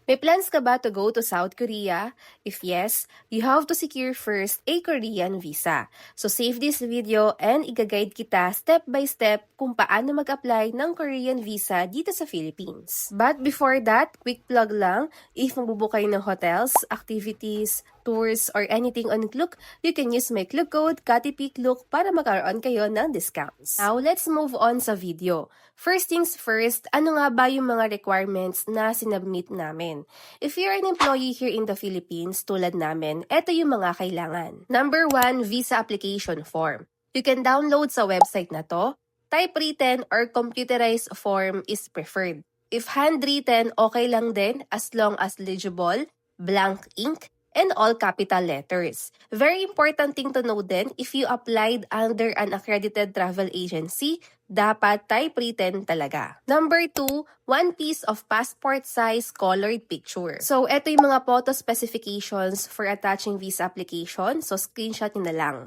May plans ka ba to go to South Korea? If yes, you have to secure first a Korean visa. So save this video and i-guide kita step by step kung paano mag-apply ng Korean visa dito sa Philippines. But before that, quick plug lang, if mabubook kayo ng hotels, activities, tours, or anything on Klook, you can use my Klook code, KatiPKlook, para magkaroon kayo ng discounts. Now, let's move on sa video. First things first, ano nga ba yung mga requirements na sinubmit namin? If you're an employee here in the Philippines, tulad namin, eto yung mga kailangan. Number 1, visa application form. You can download sa website na to. Typewritten or computerized form is preferred. If handwritten, okay lang din as long as legible, blank ink, and all capital letters. Very important thing to know din, if you applied under an accredited travel agency, dapat typewritten talaga. Number 2, one piece of passport size colored picture. So, eto yung mga photo specifications for attaching visa application. So, screenshot nyo na lang.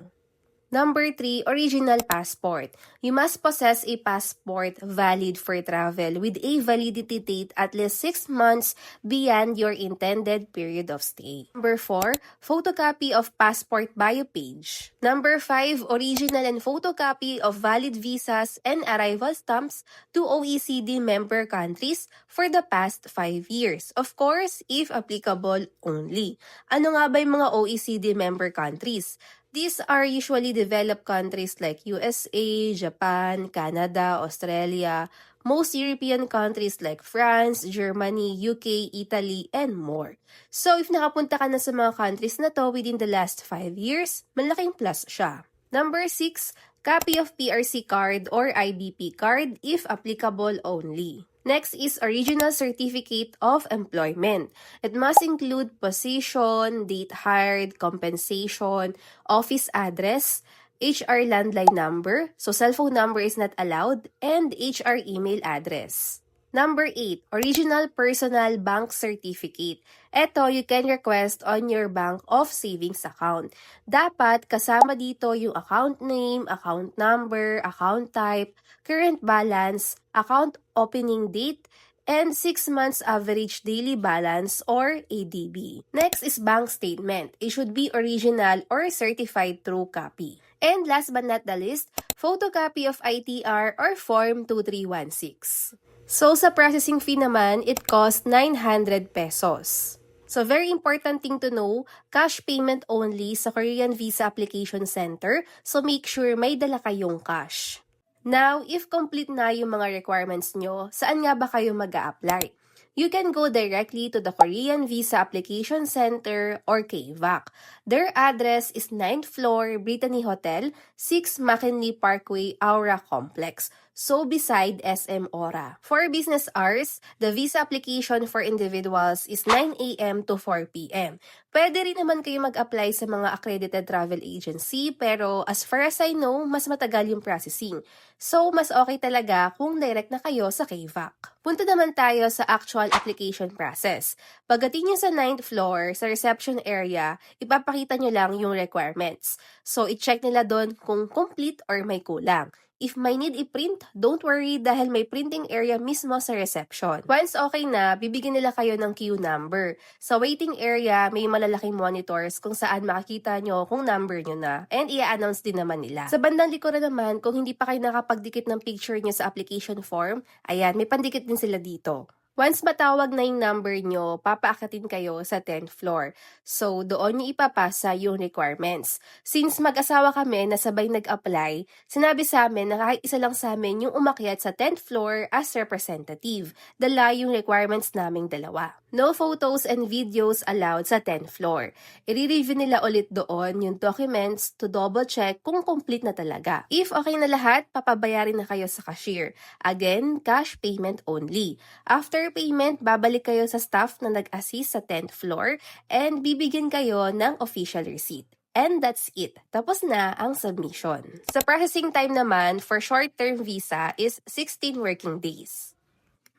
Number 3, original passport. You must possess a passport valid for travel with a validity date at least 6 months beyond your intended period of stay. Number 4, photocopy of passport bio page. Number 5, original and photocopy of valid visas and arrival stamps to OECD member countries for the past 5 years. Of course, if applicable only. Ano nga ba yung mga OECD member countries? These are usually developed countries like USA, Japan, Canada, Australia, most European countries like France, Germany, UK, Italy, and more. So if nakapunta ka na sa mga countries na to within the last 5 years, malaking plus siya. Number 6, copy of PRC card or IDP card if applicable only. Next is original certificate of employment. It must include position, date hired, compensation, office address, HR landline number, so cell phone number is not allowed, and HR email address. Number 8, original personal bank certificate. Ito, you can request on your bank of savings account. Dapat kasama dito yung account name, account number, account type, current balance, account opening date, and 6 months average daily balance or ADB. Next is bank statement. It should be original or certified true copy. And last but not the least, photocopy of ITR or Form 2316. So, sa processing fee naman, it costs 900 pesos. So, very important thing to know, cash payment only sa Korean Visa Application Center. So, make sure may dala kayong cash. Now, if complete na yung mga requirements nyo, saan nga ba kayo mag-a-apply? You can go directly to the Korean Visa Application Center or KVAC. Their address is 9th floor, Brittany Hotel, 6 McKinley Parkway, Aura Complex. So beside SM Aura. For business hours, the visa application for individuals is 9 a.m. to 4 p.m. Pwede rin naman kayo mag-apply sa mga accredited travel agency, pero as far as I know, mas matagal yung processing. So, mas okay talaga kung direct na kayo sa KVAC. Punta naman tayo sa actual application process. Pagdating nyo sa 9th floor, sa reception area, ipapakita nyo lang yung requirements. So, i-check nila doon kung complete or may kulang. If may need i-print, don't worry dahil may printing area mismo sa reception. Once okay na, bibigyan nila kayo ng queue number. Sa waiting area, may malalaking monitors kung saan makikita nyo kung number nyo na. And i-announce din naman nila. Sa bandang likuran naman, kung hindi pa kayo nakapagdikit ng picture nyo sa application form, ayan, may pandikit din sila dito. Once matawag na yung number nyo, papaakatin kayo sa 10th floor. So, doon nyo ipapasa yung requirements. Since mag-asawa kami na sabay nag-apply, sinabi sa amin na kahit isa lang sa amin yung umakyat sa 10th floor as representative. Dala yung requirements naming dalawa. No photos and videos allowed sa 10th floor. I-review nila ulit doon yung documents to double-check kung complete na talaga. If okay na lahat, papabayarin na kayo sa cashier. Again, cash payment only. After payment, babalik kayo sa staff na nag-assist sa 10th floor and bibigyan kayo ng official receipt. And that's it. Tapos na ang submission. Sa processing time naman, for short-term visa is 16 working days.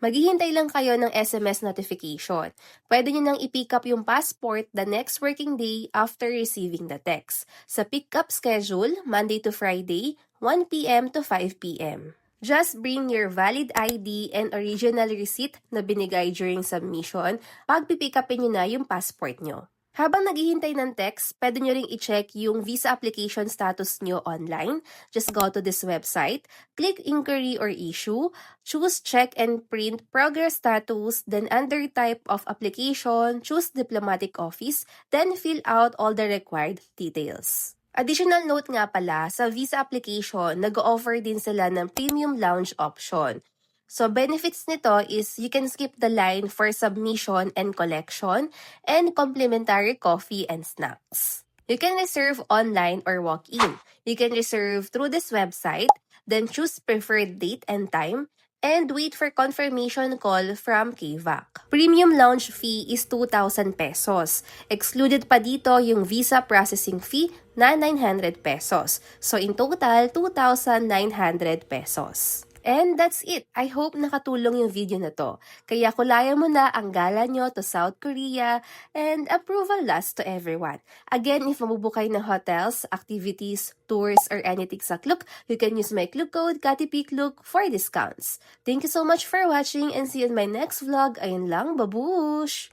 Maghihintay lang kayo ng SMS notification. Pwede nyo nang i-pick up yung passport the next working day after receiving the text. Sa pick-up schedule, Monday to Friday, 1 p.m. to 5 p.m. Just bring your valid ID and original receipt na binigay during submission pag pipick upin nyo na yung passport nyo. Habang naghihintay ng text, pwede nyo ring i-check yung visa application status nyo online. Just go to this website, click Inquiry or Issue, choose Check and Print Progress Status, then under Type of Application, choose Diplomatic Office, then fill out all the required details. Additional note nga pala, sa visa application, nag-offer din sila ng premium lounge option. So, benefits nito is you can skip the line for submission and collection and complimentary coffee and snacks. You can reserve online or walk-in. You can reserve through this website, then choose preferred date and time, and wait for confirmation call from KVAC. Premium lounge fee is 2,000 pesos. Excluded pa dito yung visa processing fee na 900 pesos. So in total, 2,900 pesos. And that's it. I hope nakatulong yung video na to. Kaya kulayan mo na ang gala nyo to South Korea and approval last to everyone. Again, if mabubukay ng hotels, activities, tours, or anything sa Klook, you can use my Klook code KatiPKlook for discounts. Thank you so much for watching and see you in my next vlog. Ayun lang, babush!